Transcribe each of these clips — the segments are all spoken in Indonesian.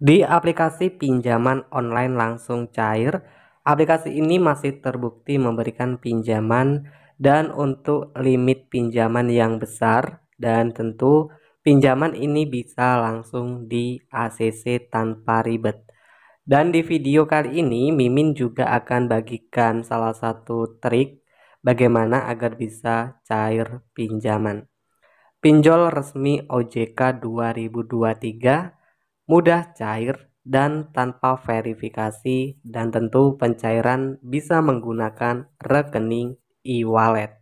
Di aplikasi pinjaman online langsung cair, aplikasi ini masih terbukti memberikan pinjaman dan untuk limit pinjaman yang besar, dan tentu pinjaman ini bisa langsung di ACC tanpa ribet. Dan di video kali ini Mimin juga akan bagikan salah satu trik bagaimana agar bisa cair pinjaman. Pinjol resmi OJK 2023 mudah cair dan tanpa verifikasi, dan tentu pencairan bisa menggunakan rekening e-wallet.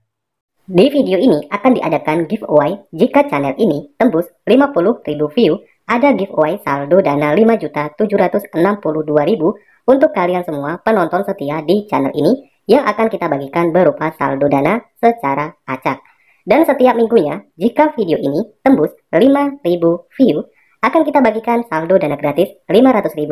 Di video ini akan diadakan giveaway jika channel ini tembus 50.000 view. Ada giveaway saldo dana 5.762.000 untuk kalian semua penonton setia di channel ini yang akan kita bagikan berupa saldo dana secara acak. Dan setiap minggunya jika video ini tembus 5.000 view akan kita bagikan saldo dana gratis Rp500.000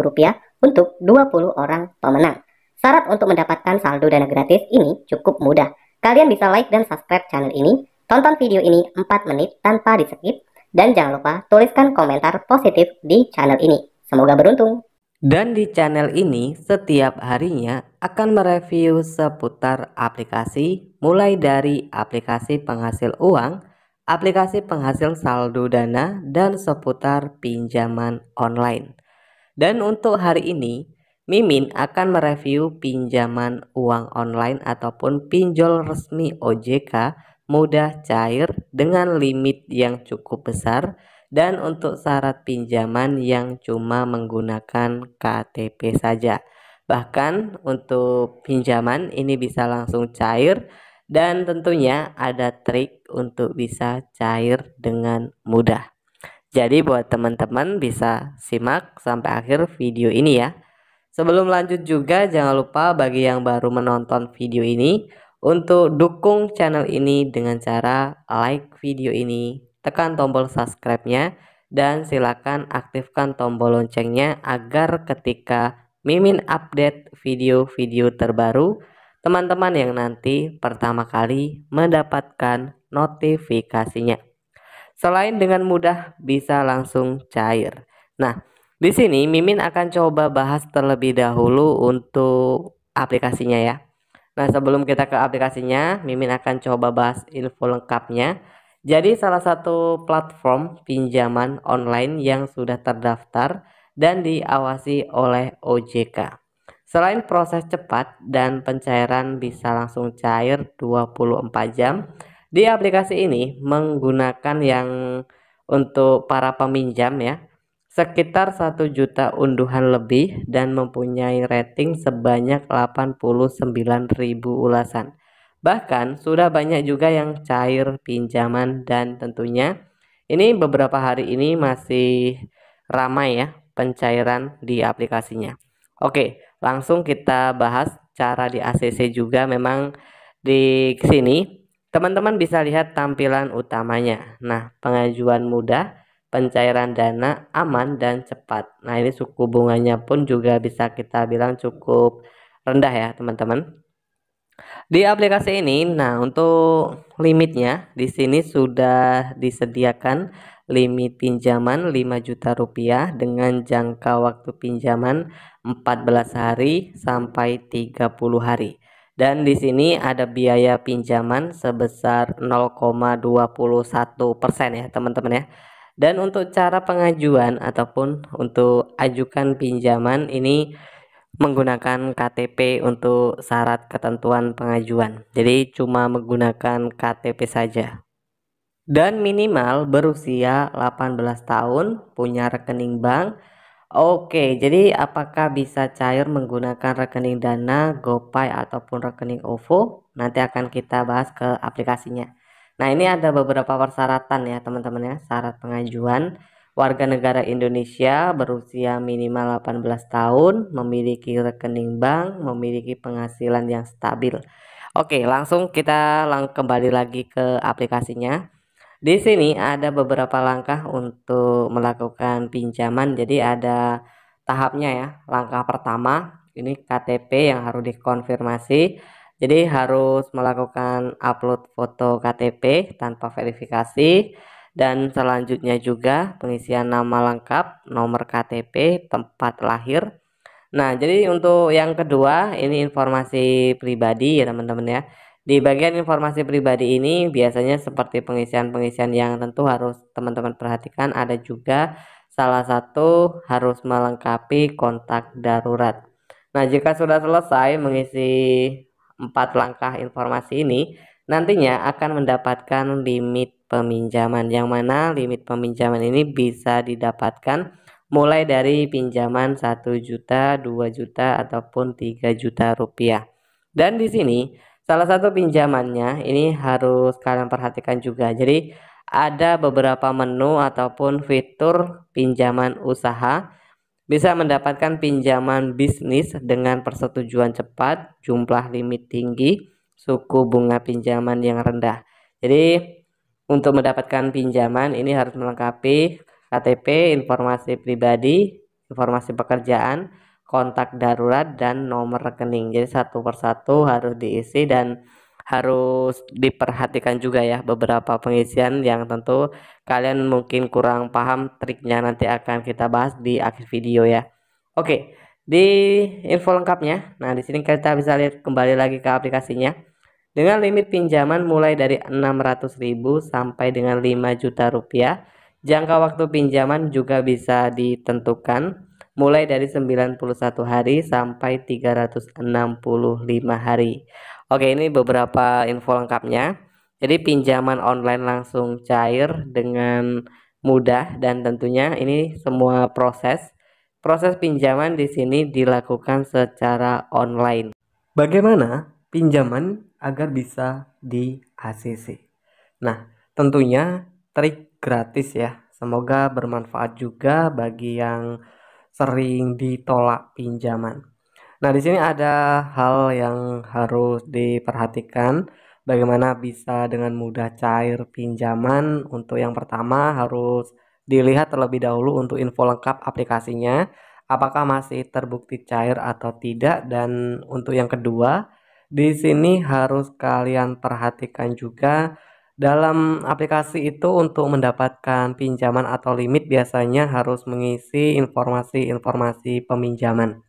untuk 20 orang pemenang. Syarat untuk mendapatkan saldo dana gratis ini cukup mudah. Kalian bisa like dan subscribe channel ini, tonton video ini 4 menit tanpa di skip, dan jangan lupa tuliskan komentar positif di channel ini. Semoga beruntung. Dan di channel ini setiap harinya akan mereview seputar aplikasi, mulai dari aplikasi penghasil uang, aplikasi penghasil saldo dana, dan seputar pinjaman online. Dan untuk hari ini Mimin akan mereview pinjaman uang online ataupun pinjol resmi OJK mudah cair dengan limit yang cukup besar, dan untuk syarat pinjaman yang cuma menggunakan KTP saja. Bahkan untuk pinjaman ini bisa langsung cair, dan tentunya ada trik untuk bisa cair dengan mudah. Jadi buat teman-teman bisa simak sampai akhir video ini ya. Sebelum lanjut juga jangan lupa bagi yang baru menonton video ini untuk dukung channel ini dengan cara like video ini, tekan tombol subscribe-nya, dan silakan aktifkan tombol loncengnya agar ketika Mimin update video-video terbaru, teman-teman yang nanti pertama kali mendapatkan notifikasinya. Selain dengan mudah bisa langsung cair. Nah, di sini Mimin akan coba bahas terlebih dahulu untuk aplikasinya ya. Nah, sebelum kita ke aplikasinya, Mimin akan coba bahas info lengkapnya. Jadi salah satu platform pinjaman online yang sudah terdaftar dan diawasi oleh OJK. Selain proses cepat dan pencairan bisa langsung cair 24 jam, di aplikasi ini menggunakan yang untuk para peminjam ya, sekitar 1 juta unduhan lebih dan mempunyai rating sebanyak 89.000 ulasan. Bahkan sudah banyak juga yang cair pinjaman, dan tentunya ini beberapa hari ini masih ramai ya pencairan di aplikasinya. Oke, langsung kita bahas cara di ACC juga. Memang di sini teman-teman bisa lihat tampilan utamanya. Nah, pengajuan mudah, pencairan dana aman dan cepat. Nah, ini suku bunganya pun juga bisa kita bilang cukup rendah ya, teman-teman. Di aplikasi ini, nah untuk limitnya di sini sudah disediakan limit pinjaman 5 juta rupiah dengan jangka waktu pinjaman 14 hari sampai 30 hari. Dan di sini ada biaya pinjaman sebesar 0,21% ya teman-teman ya. Dan untuk cara pengajuan ataupun untuk ajukan pinjaman ini menggunakan KTP untuk syarat ketentuan pengajuan. Jadi cuma menggunakan KTP saja. Dan minimal berusia 18 tahun, punya rekening bank. Oke, jadi apakah bisa cair menggunakan rekening Dana, GoPay ataupun rekening OVO? Nanti akan kita bahas ke aplikasinya. Nah, ini ada beberapa persyaratan ya teman-teman ya. Syarat pengajuan: warga negara Indonesia, berusia minimal 18 tahun, memiliki rekening bank, memiliki penghasilan yang stabil. Oke, langsung kita kembali lagi ke aplikasinya. Di sini ada beberapa langkah untuk melakukan pinjaman. Jadi ada tahapnya ya. Langkah pertama ini KTP yang harus dikonfirmasi. Jadi harus melakukan upload foto KTP tanpa verifikasi. Dan selanjutnya juga pengisian nama lengkap, nomor KTP, tempat lahir. Nah, jadi untuk yang kedua ini informasi pribadi ya teman-teman ya. Di bagian informasi pribadi ini biasanya seperti pengisian-pengisian yang tentu harus teman-teman perhatikan, ada juga salah satu harus melengkapi kontak darurat. Nah, jika sudah selesai mengisi 4 langkah informasi ini, nantinya akan mendapatkan limit peminjaman, yang mana limit peminjaman ini bisa didapatkan mulai dari pinjaman 1 juta, 2 juta, ataupun 3 juta rupiah. Dan di sini salah satu pinjamannya ini harus kalian perhatikan juga. Jadi ada beberapa menu ataupun fitur pinjaman usaha, bisa mendapatkan pinjaman bisnis dengan persetujuan cepat, jumlah limit tinggi, suku bunga pinjaman yang rendah. Jadi untuk mendapatkan pinjaman ini harus melengkapi KTP, informasi pribadi, informasi pekerjaan, kontak darurat, dan nomor rekening. Jadi satu persatu harus diisi dan harus diperhatikan juga ya beberapa pengisian yang tentu kalian mungkin kurang paham triknya, nanti akan kita bahas di akhir video ya. Oke, di info lengkapnya. Nah, di sini kita bisa lihat kembali lagi ke aplikasinya. Dengan limit pinjaman mulai dari 600.000 sampai dengan 5 juta rupiah. Jangka waktu pinjaman juga bisa ditentukan mulai dari 91 hari sampai 365 hari. Oke, ini beberapa info lengkapnya. Jadi pinjaman online langsung cair dengan mudah, dan tentunya ini semua proses pinjaman di sini dilakukan secara online. Bagaimana pinjaman agar bisa di ACC? Nah, tentunya trik gratis ya. Semoga bermanfaat juga bagi yang sering ditolak pinjaman. Nah, di sini ada hal yang harus diperhatikan. Bagaimana bisa dengan mudah cair pinjaman? Untuk yang pertama harus dilihat terlebih dahulu untuk info lengkap aplikasinya, apakah masih terbukti cair atau tidak. Dan untuk yang kedua, di sini harus kalian perhatikan juga dalam aplikasi itu untuk mendapatkan pinjaman atau limit biasanya harus mengisi informasi-informasi peminjaman.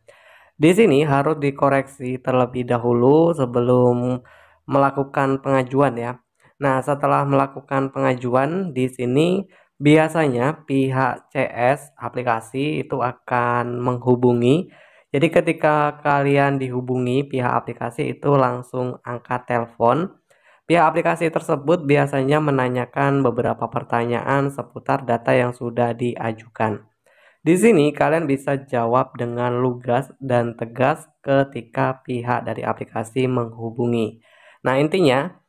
Di sini harus dikoreksi terlebih dahulu sebelum melakukan pengajuan ya. Nah, setelah melakukan pengajuan di sini biasanya pihak CS aplikasi itu akan menghubungi. Jadi ketika kalian dihubungi pihak aplikasi itu langsung angkat telepon. Pihak aplikasi tersebut biasanya menanyakan beberapa pertanyaan seputar data yang sudah diajukan. Di sini kalian bisa jawab dengan lugas dan tegas ketika pihak dari aplikasi menghubungi. Nah, intinya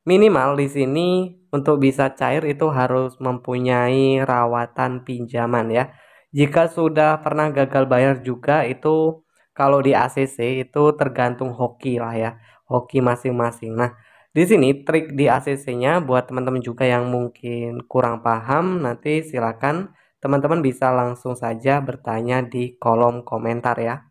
minimal di sini untuk bisa cair itu harus mempunyai rawatan pinjaman ya. Jika sudah pernah gagal bayar juga itu kalau di ACC itu tergantung hoki lah ya, hoki masing-masing. Nah, di sini trik di ACC-nya buat teman-teman juga yang mungkin kurang paham, nanti silakan teman-teman bisa langsung saja bertanya di kolom komentar ya.